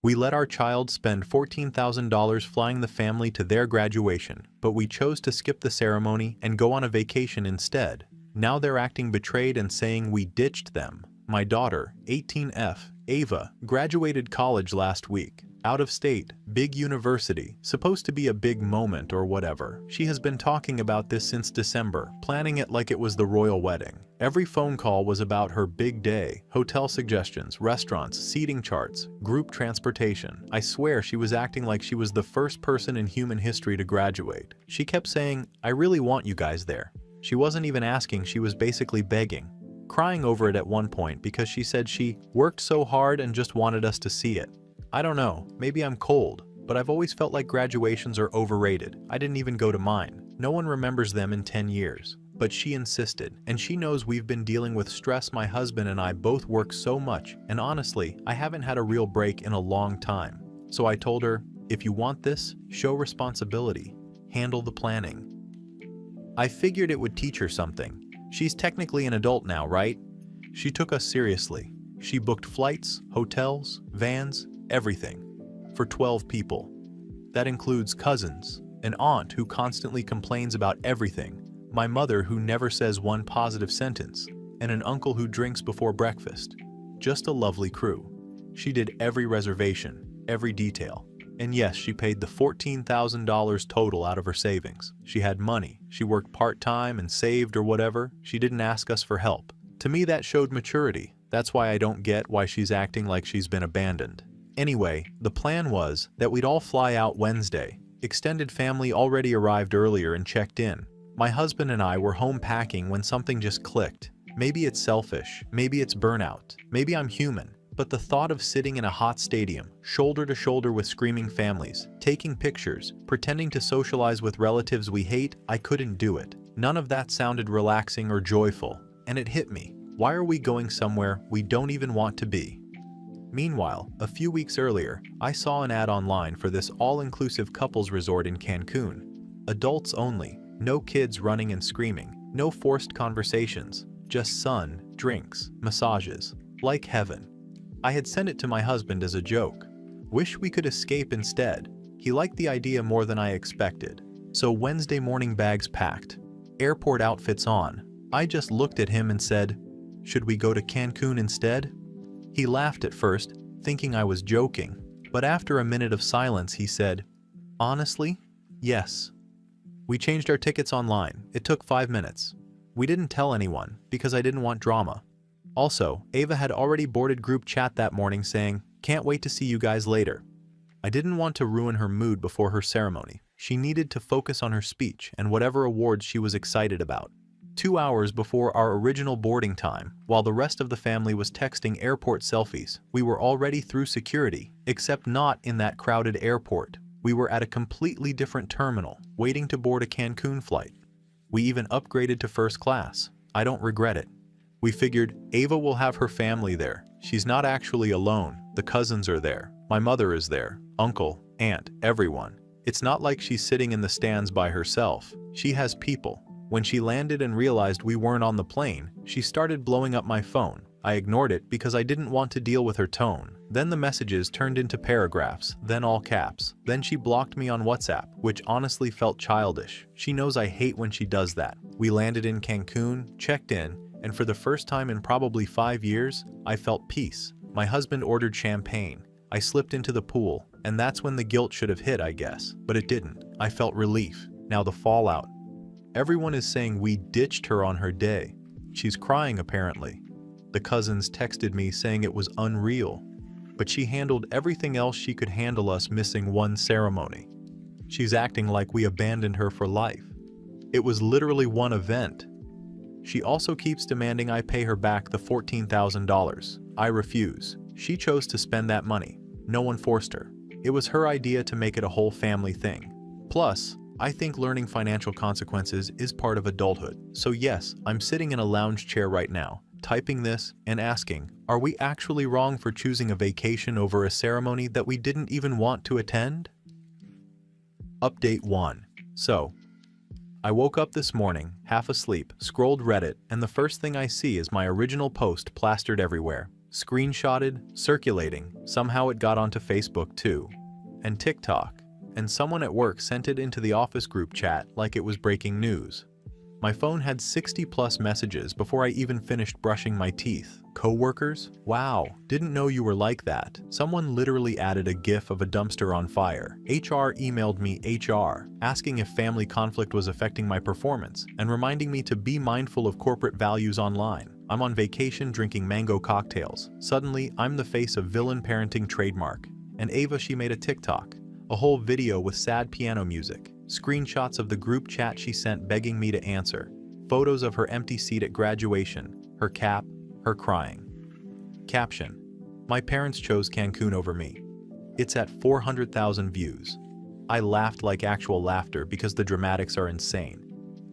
We let our child spend $14,000 flying the family to their graduation, but we chose to skip the ceremony and go on a vacation instead. Now they're acting betrayed and saying we ditched them. My daughter, 18F, Ava, graduated college last week. Out of state, big university, supposed to be a big moment or whatever. She has been talking about this since December, planning it like it was the royal wedding. Every phone call was about her big day, hotel suggestions, restaurants, seating charts, group transportation. I swear she was acting like she was the first person in human history to graduate. She kept saying, "I really want you guys there." She wasn't even asking, she was basically begging. Crying over it at one point because she said she worked so hard and just wanted us to see it. I don't know, maybe I'm cold, but I've always felt like graduations are overrated. I didn't even go to mine. No one remembers them in 10 years. But she insisted, and she knows we've been dealing with stress. My husband and I both work so much, and honestly, I haven't had a real break in a long time. So I told her, if you want this, show responsibility. Handle the planning. I figured it would teach her something. She's technically an adult now, right? She took us seriously. She booked flights, hotels, vans, everything, for 12 people. That includes cousins, an aunt who constantly complains about everything, my mother who never says one positive sentence, and an uncle who drinks before breakfast. Just a lovely crew. She did every reservation, every detail. And yes, she paid the $14,000 total out of her savings. She had money, she worked part-time and saved or whatever. She didn't ask us for help. To me, that showed maturity. That's why I don't get why she's acting like she's been abandoned. Anyway, the plan was that we'd all fly out Wednesday. Extended family already arrived earlier and checked in. My husband and I were home packing when something just clicked. Maybe it's selfish, maybe it's burnout, maybe I'm human, but the thought of sitting in a hot stadium, shoulder to shoulder with screaming families, taking pictures, pretending to socialize with relatives we hate, I couldn't do it. None of that sounded relaxing or joyful, and it hit me. Why are we going somewhere we don't even want to be? Meanwhile, a few weeks earlier, I saw an ad online for this all-inclusive couples resort in Cancun. Adults only, no kids running and screaming, no forced conversations, just sun, drinks, massages. Like heaven. I had sent it to my husband as a joke. Wish we could escape instead. He liked the idea more than I expected. So Wednesday morning, bags packed, airport outfits on. I just looked at him and said, "Should we go to Cancun instead?" He laughed at first, thinking I was joking, but after a minute of silence he said, "Honestly, yes." We changed our tickets online. It took 5 minutes. We didn't tell anyone, because I didn't want drama. Also, Ava had already boarded group chat that morning saying, "Can't wait to see you guys later." I didn't want to ruin her mood before her ceremony. She needed to focus on her speech and whatever awards she was excited about. 2 hours before our original boarding time, while the rest of the family was texting airport selfies, we were already through security, except not in that crowded airport. We were at a completely different terminal, waiting to board a Cancun flight. We even upgraded to first class. I don't regret it. We figured Ava will have her family there. She's not actually alone. The cousins are there. My mother is there. Uncle, aunt, everyone. It's not like she's sitting in the stands by herself. She has people. When she landed and realized we weren't on the plane, she started blowing up my phone. I ignored it because I didn't want to deal with her tone. Then the messages turned into paragraphs, then all caps. Then she blocked me on WhatsApp, which honestly felt childish. She knows I hate when she does that. We landed in Cancun, checked in, and for the first time in probably 5 years, I felt peace. My husband ordered champagne. I slipped into the pool, and that's when the guilt should have hit, I guess. But it didn't. I felt relief. Now the fallout. Everyone is saying we ditched her on her day. She's crying apparently. The cousins texted me saying it was unreal. But she handled everything else she could handle, us missing one ceremony. She's acting like we abandoned her for life. It was literally one event. She also keeps demanding I pay her back the $14,000. I refuse. She chose to spend that money. No one forced her. It was her idea to make it a whole family thing. Plus, I think learning financial consequences is part of adulthood. So yes, I'm sitting in a lounge chair right now, typing this and asking, are we actually wrong for choosing a vacation over a ceremony that we didn't even want to attend? Update 1. So, I woke up this morning, half asleep, scrolled Reddit, and the first thing I see is my original post plastered everywhere. Screenshotted, circulating, somehow it got onto Facebook too. And TikTok. And someone at work sent it into the office group chat like it was breaking news. My phone had 60+ messages before I even finished brushing my teeth. Coworkers? Wow, didn't know you were like that. Someone literally added a gif of a dumpster on fire. HR emailed me asking if family conflict was affecting my performance and reminding me to be mindful of corporate values online. I'm on vacation drinking mango cocktails. Suddenly, I'm the face of villain parenting trademark. And Ava, she made a TikTok. A whole video with sad piano music. Screenshots of the group chat she sent begging me to answer. Photos of her empty seat at graduation. Her cap. Her crying. Caption: My parents chose Cancun over me. It's at 400,000 views. I laughed like actual laughter because the dramatics are insane.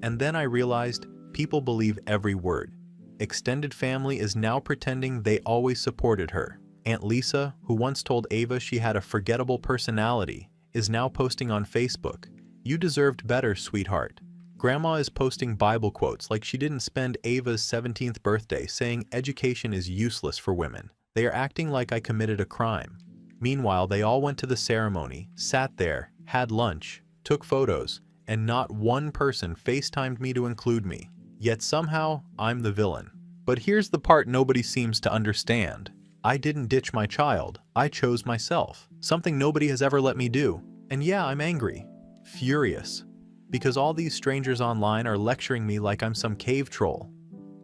And then I realized people believe every word. Extended family is now pretending they always supported her. Aunt Lisa, who once told Ava she had a forgettable personality, is now posting on Facebook, "You deserved better, sweetheart." Grandma is posting Bible quotes like she didn't spend Ava's 17th birthday saying education is useless for women. They are acting like I committed a crime. Meanwhile, they all went to the ceremony, sat there, had lunch, took photos, and not one person FaceTimed me to include me. Yet somehow, I'm the villain. But here's the part nobody seems to understand. I didn't ditch my child. I chose myself. Something nobody has ever let me do. And yeah, I'm angry. Furious. Because all these strangers online are lecturing me like I'm some cave troll.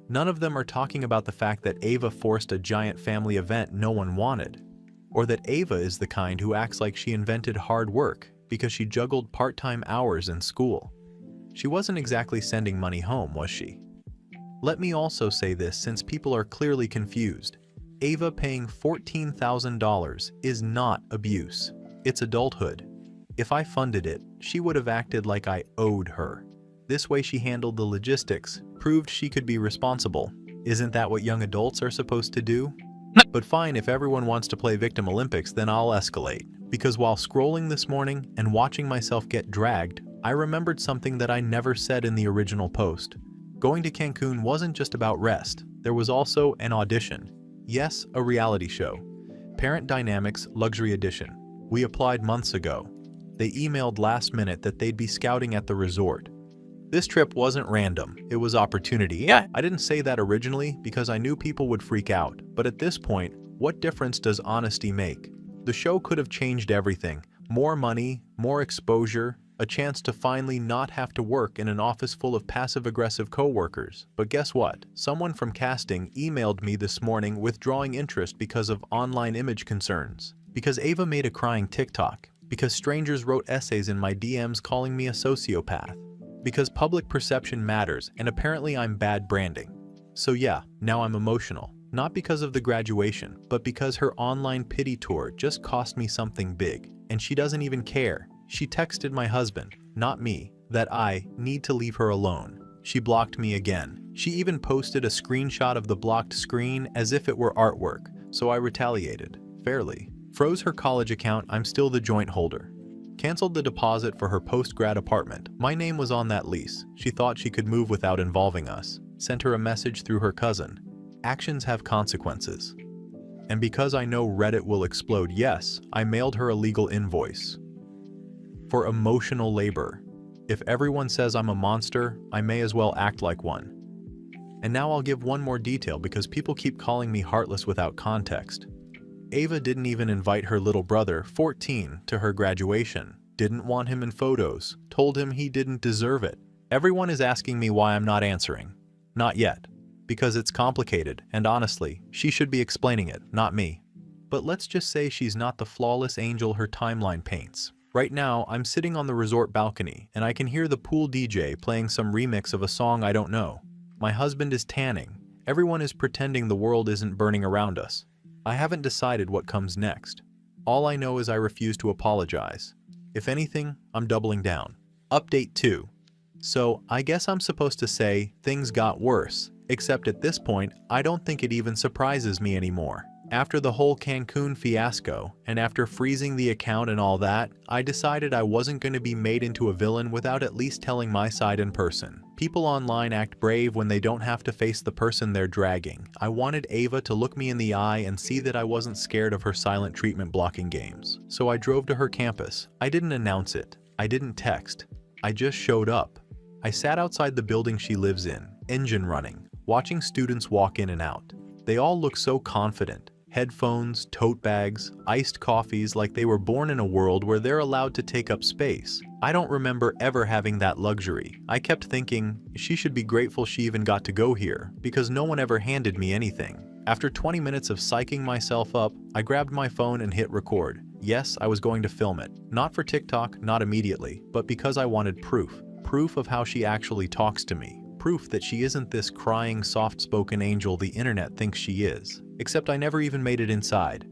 None of them are talking about the fact that Ava forced a giant family event no one wanted. Or that Ava is the kind who acts like she invented hard work because she juggled part-time hours in school. She wasn't exactly sending money home, was she? Let me also say this since people are clearly confused. Ava paying $14,000 is not abuse. It's adulthood. If I funded it, she would have acted like I owed her. This way she handled the logistics, proved she could be responsible. Isn't that what young adults are supposed to do? But fine, if everyone wants to play Victim Olympics, then I'll escalate. Because while scrolling this morning and watching myself get dragged, I remembered something that I never said in the original post. Going to Cancun wasn't just about rest. There was also an audition. Yes, a reality show. Parent Dynamics Luxury Edition. We applied months ago. They emailed last minute that they'd be scouting at the resort. This trip wasn't random, it was opportunity. Yeah, I didn't say that originally because I knew people would freak out, but at this point, what difference does honesty make? The show could have changed everything. More money, more exposure, a chance to finally not have to work in an office full of passive-aggressive coworkers. But guess what? Someone from casting emailed me this morning withdrawing interest because of online image concerns. Because Ava made a crying TikTok. Because strangers wrote essays in my DMs calling me a sociopath. Because public perception matters and apparently I'm bad branding. So yeah, now I'm emotional. Not because of the graduation, but because her online pity tour just cost me something big. And she doesn't even care. She texted my husband, not me, that I need to leave her alone. She blocked me again. She even posted a screenshot of the blocked screen as if it were artwork, so I retaliated, fairly. Froze her college account, I'm still the joint holder. Canceled the deposit for her post-grad apartment. My name was on that lease. She thought she could move without involving us. Sent her a message through her cousin. Actions have consequences. And because I know Reddit will explode, yes, I mailed her a legal invoice. For emotional labor. If everyone says I'm a monster, I may as well act like one. And now I'll give one more detail because people keep calling me heartless without context. Ava didn't even invite her little brother, 14, to her graduation. Didn't want him in photos. Told him he didn't deserve it. Everyone is asking me why I'm not answering. Not yet. Because it's complicated, and honestly, she should be explaining it, not me. But let's just say she's not the flawless angel her timeline paints. Right now, I'm sitting on the resort balcony, and I can hear the pool DJ playing some remix of a song I don't know. My husband is tanning. Everyone is pretending the world isn't burning around us. I haven't decided what comes next. All I know is I refuse to apologize. If anything, I'm doubling down. Update 2. So, I guess I'm supposed to say, things got worse. Except at this point, I don't think it even surprises me anymore. After the whole Cancun fiasco, and after freezing the account and all that, I decided I wasn't going to be made into a villain without at least telling my side in person. People online act brave when they don't have to face the person they're dragging. I wanted Ava to look me in the eye and see that I wasn't scared of her silent treatment blocking games. So I drove to her campus. I didn't announce it. I didn't text. I just showed up. I sat outside the building she lives in, engine running, watching students walk in and out. They all look so confident. Headphones, tote bags, iced coffees, like they were born in a world where they're allowed to take up space. I don't remember ever having that luxury. I kept thinking, she should be grateful she even got to go here, because no one ever handed me anything. After 20 minutes of psyching myself up, I grabbed my phone and hit record. Yes, I was going to film it. Not for TikTok, not immediately, but because I wanted proof. Proof of how she actually talks to me. Proof that she isn't this crying, soft-spoken angel the internet thinks she is. Except I never even made it inside.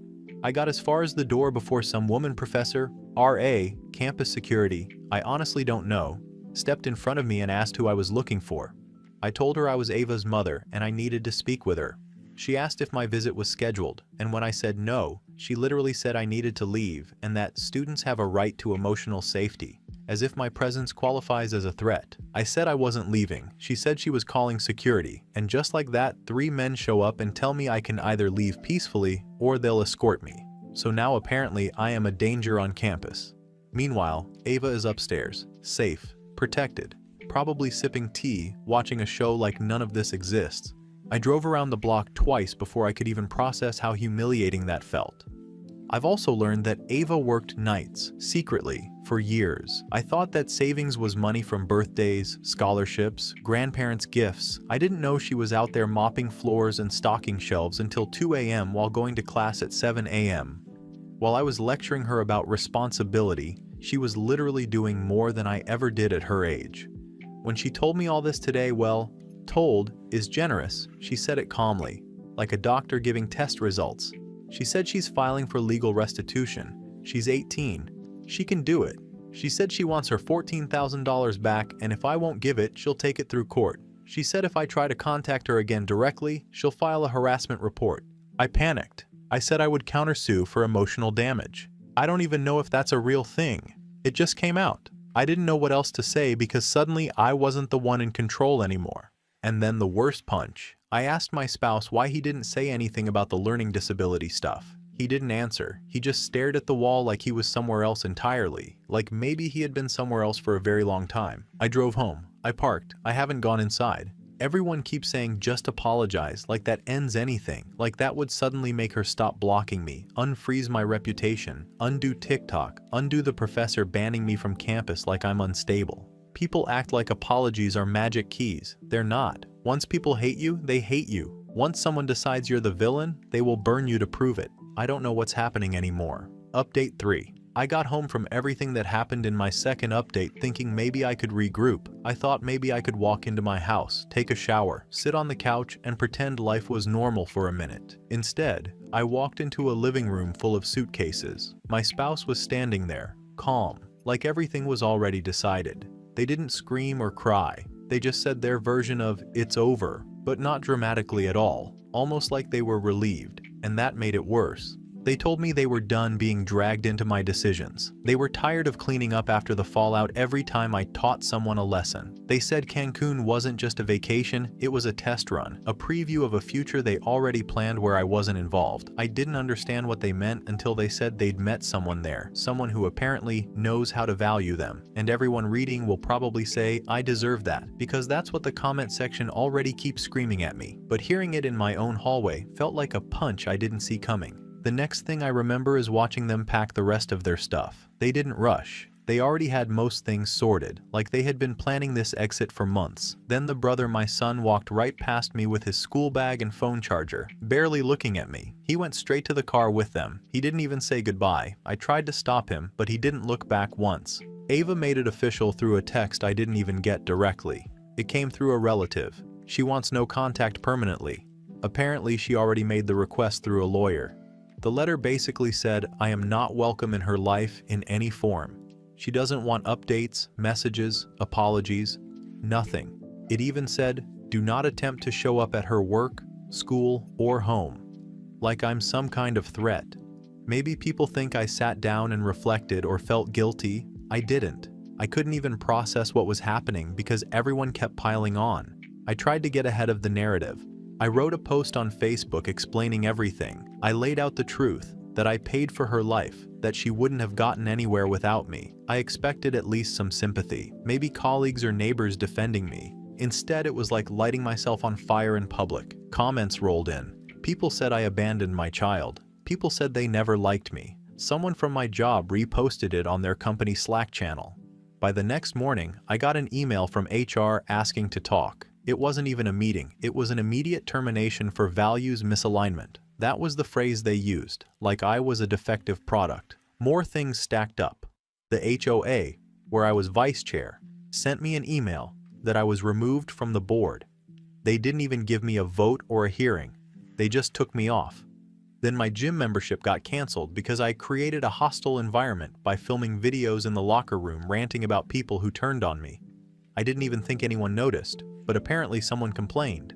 I got as far as the door before some woman professor, RA, campus security, I honestly don't know, stepped in front of me and asked who I was looking for. I told her I was Ava's mother and I needed to speak with her. She asked if my visit was scheduled, and when I said no, she literally said I needed to leave and that students have a right to emotional safety. As if my presence qualifies as a threat. I said I wasn't leaving. She said she was calling security, and just like that, 3 men show up and tell me I can either leave peacefully or they'll escort me. So now apparently I am a danger on campus. Meanwhile, Ava is upstairs, safe, protected, probably sipping tea, watching a show like none of this exists. I drove around the block twice before I could even process how humiliating that felt. I've also learned that Ava worked nights, secretly, for years. I thought that savings was money from birthdays, scholarships, grandparents' gifts. I didn't know she was out there mopping floors and stocking shelves until 2 a.m. while going to class at 7 a.m. While I was lecturing her about responsibility, she was literally doing more than I ever did at her age. When she told me all this today, well, told is generous. She said it calmly, like a doctor giving test results. She said she's filing for legal restitution. She's 18. She can do it. She said she wants her $14,000 back, and if I won't give it, she'll take it through court. She said if I try to contact her again directly, she'll file a harassment report. I panicked. I said I would countersue for emotional damage. I don't even know if that's a real thing. It just came out. I didn't know what else to say because suddenly I wasn't the one in control anymore. And then the worst punch. I asked my spouse why he didn't say anything about the learning disability stuff. He didn't answer. He just stared at the wall like he was somewhere else entirely, like maybe he had been somewhere else for a very long time. I drove home. I parked. I haven't gone inside. Everyone keeps saying just apologize, like that ends anything, like that would suddenly make her stop blocking me, unfreeze my reputation, undo TikTok, undo the professor banning me from campus like I'm unstable. People act like apologies are magic keys. They're not. Once people hate you, they hate you. Once someone decides you're the villain, they will burn you to prove it. I don't know what's happening anymore. Update 3. I got home from everything that happened in my second update thinking maybe I could regroup. I thought maybe I could walk into my house, take a shower, sit on the couch, and pretend life was normal for a minute. Instead, I walked into a living room full of suitcases. My spouse was standing there, calm, like everything was already decided. They didn't scream or cry. They just said their version of, "It's over," but not dramatically at all, almost like they were relieved, and that made it worse. They told me they were done being dragged into my decisions. They were tired of cleaning up after the fallout every time I taught someone a lesson. They said Cancun wasn't just a vacation, it was a test run, a preview of a future they already planned where I wasn't involved. I didn't understand what they meant until they said they'd met someone there, someone who apparently knows how to value them. And everyone reading will probably say, I deserve that, because that's what the comment section already keeps screaming at me. But hearing it in my own hallway felt like a punch I didn't see coming. The next thing I remember is watching them pack the rest of their stuff. They didn't rush. They already had most things sorted, like they had been planning this exit for months. Then the brother my son walked right past me with his school bag and phone charger, barely looking at me. He went straight to the car with them. He didn't even say goodbye. I tried to stop him, but he didn't look back once. Ava made it official through a text I didn't even get directly. It came through a relative. She wants no contact permanently. Apparently, she already made the request through a lawyer. The letter basically said, I am not welcome in her life in any form. She doesn't want updates, messages, apologies, nothing. It even said, do not attempt to show up at her work, school, or home. like I'm some kind of threat. Maybe people think I sat down and reflected or felt guilty. I didn't. I couldn't even process what was happening because everyone kept piling on. I tried to get ahead of the narrative. I wrote a post on Facebook explaining everything. I laid out the truth, that I paid for her life, that she wouldn't have gotten anywhere without me. I expected at least some sympathy, maybe colleagues or neighbors defending me. Instead, it was like lighting myself on fire in public. Comments rolled in. People said I abandoned my child. People said they never liked me. Someone from my job reposted it on their company Slack channel. By the next morning, I got an email from HR asking to talk. It wasn't even a meeting, it was an immediate termination for values misalignment. That was the phrase they used, like I was a defective product. More things stacked up. The HOA, where I was vice chair, sent me an email that I was removed from the board. They didn't even give me a vote or a hearing. They just took me off. Then my gym membership got canceled because I created a hostile environment by filming videos in the locker room ranting about people who turned on me. I didn't even think anyone noticed, but apparently someone complained.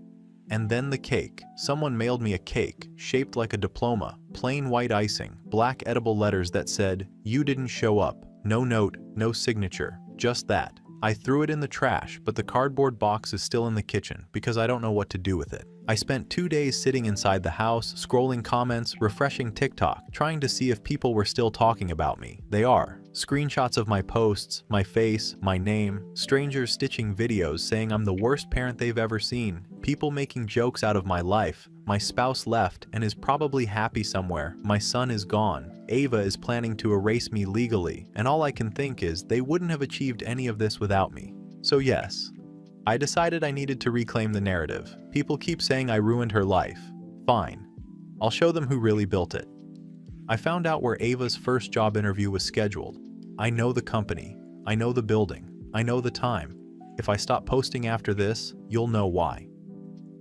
And then the cake. Someone mailed me a cake, shaped like a diploma, plain white icing, black edible letters that said, "You didn't show up." No note, no signature, just that. I threw it in the trash, but the cardboard box is still in the kitchen because I don't know what to do with it. I spent 2 days sitting inside the house, scrolling comments, refreshing TikTok, trying to see if people were still talking about me. They are. Screenshots of my posts, my face, my name, strangers stitching videos saying I'm the worst parent they've ever seen, people making jokes out of my life. My spouse left and is probably happy somewhere. My son is gone. Ava is planning to erase me legally, and all I can think is they wouldn't have achieved any of this without me. So yes, I decided I needed to reclaim the narrative. People keep saying I ruined her life. Fine. I'll show them who really built it. I found out where Ava's first job interview was scheduled. I know the company. I know the building. I know the time. If I stop posting after this, you'll know why.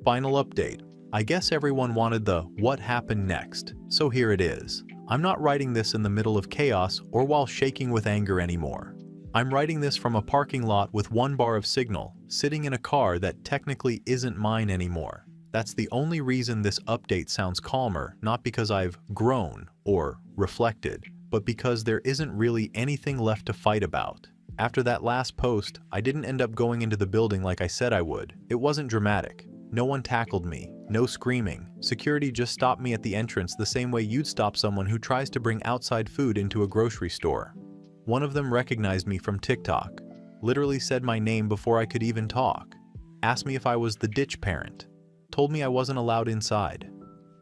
Final update. I guess everyone wanted the "what happened next," so here it is. I'm not writing this in the middle of chaos or while shaking with anger anymore. I'm writing this from a parking lot with 1 bar of signal, sitting in a car that technically isn't mine anymore. That's the only reason this update sounds calmer, not because I've grown or reflected, but because there isn't really anything left to fight about. After that last post, I didn't end up going into the building like I said I would. It wasn't dramatic. No one tackled me. No screaming. Security just stopped me at the entrance the same way you'd stop someone who tries to bring outside food into a grocery store. One of them recognized me from TikTok. Literally said my name before I could even talk. Asked me if I was the ditch parent. Told me I wasn't allowed inside.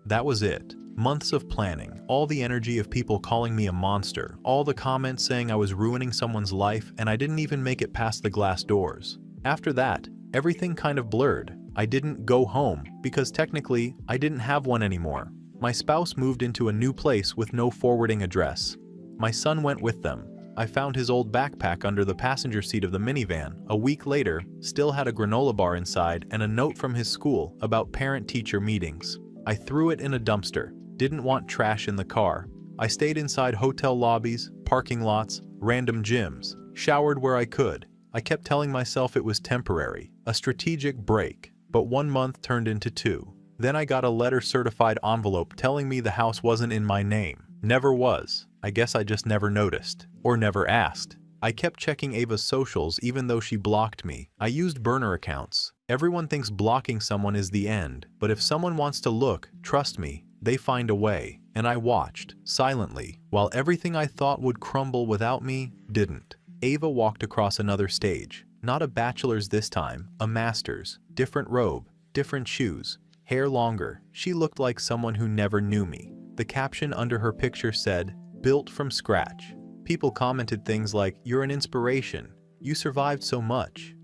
That was it. Months of planning, all the energy of people calling me a monster, all the comments saying I was ruining someone's life, and I didn't even make it past the glass doors. After that, everything kind of blurred. I didn't go home because technically I didn't have one anymore. My spouse moved into a new place with no forwarding address. My son went with them. I found his old backpack under the passenger seat of the minivan. A week later, still had a granola bar inside and a note from his school about parent-teacher meetings. I threw it in a dumpster. Didn't want trash in the car. I stayed inside hotel lobbies, parking lots, random gyms, showered where I could. I kept telling myself it was temporary, a strategic break. But 1 month turned into 2. Then I got a letter-certified envelope telling me the house wasn't in my name. Never was. I guess I just never noticed. Or never asked. I kept checking Ava's socials even though she blocked me. I used burner accounts. Everyone thinks blocking someone is the end, but if someone wants to look, trust me, they find a way. And I watched, silently, while everything I thought would crumble without me, didn't. Ava walked across another stage. Not a bachelor's this time, a master's. Different robe, different shoes, hair longer. She looked like someone who never knew me. The caption under her picture said, "Built from scratch." People commented things like, "You're an inspiration. You survived so much."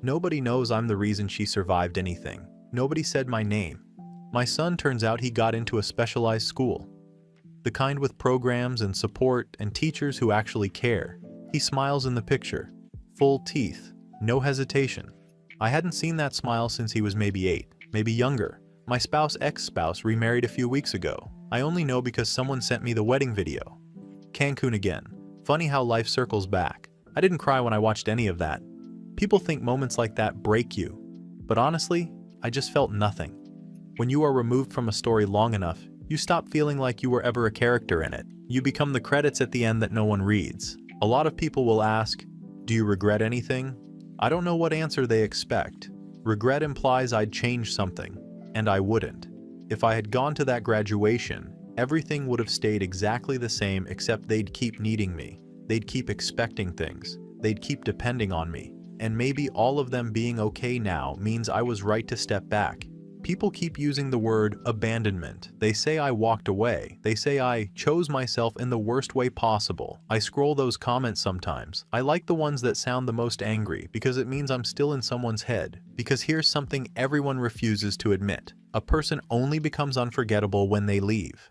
Nobody knows I'm the reason she survived anything. Nobody said my name. My son turns out he got into a specialized school. The kind with programs and support and teachers who actually care. He smiles in the picture. Full teeth. No hesitation. I hadn't seen that smile since he was maybe 8, maybe younger. My ex-spouse remarried a few weeks ago. I only know because someone sent me the wedding video. Cancun again. Funny how life circles back. I didn't cry when I watched any of that. People think moments like that break you. But honestly, I just felt nothing. When you are removed from a story long enough, You stop feeling like you were ever a character in it. You become the credits at the end that no one reads. A lot of people will ask, do you regret anything? I don't know what answer they expect. Regret implies I'd change something, and I wouldn't. If I had gone to that graduation, everything would have stayed exactly the same, except they'd keep needing me. They'd keep expecting things. They'd keep depending on me. And maybe all of them being okay now means I was right to step back. People keep using the word abandonment. They say I walked away. They say I chose myself in the worst way possible. I scroll those comments sometimes. I like the ones that sound the most angry because it means I'm still in someone's head. Because here's something everyone refuses to admit. A person only becomes unforgettable when they leave.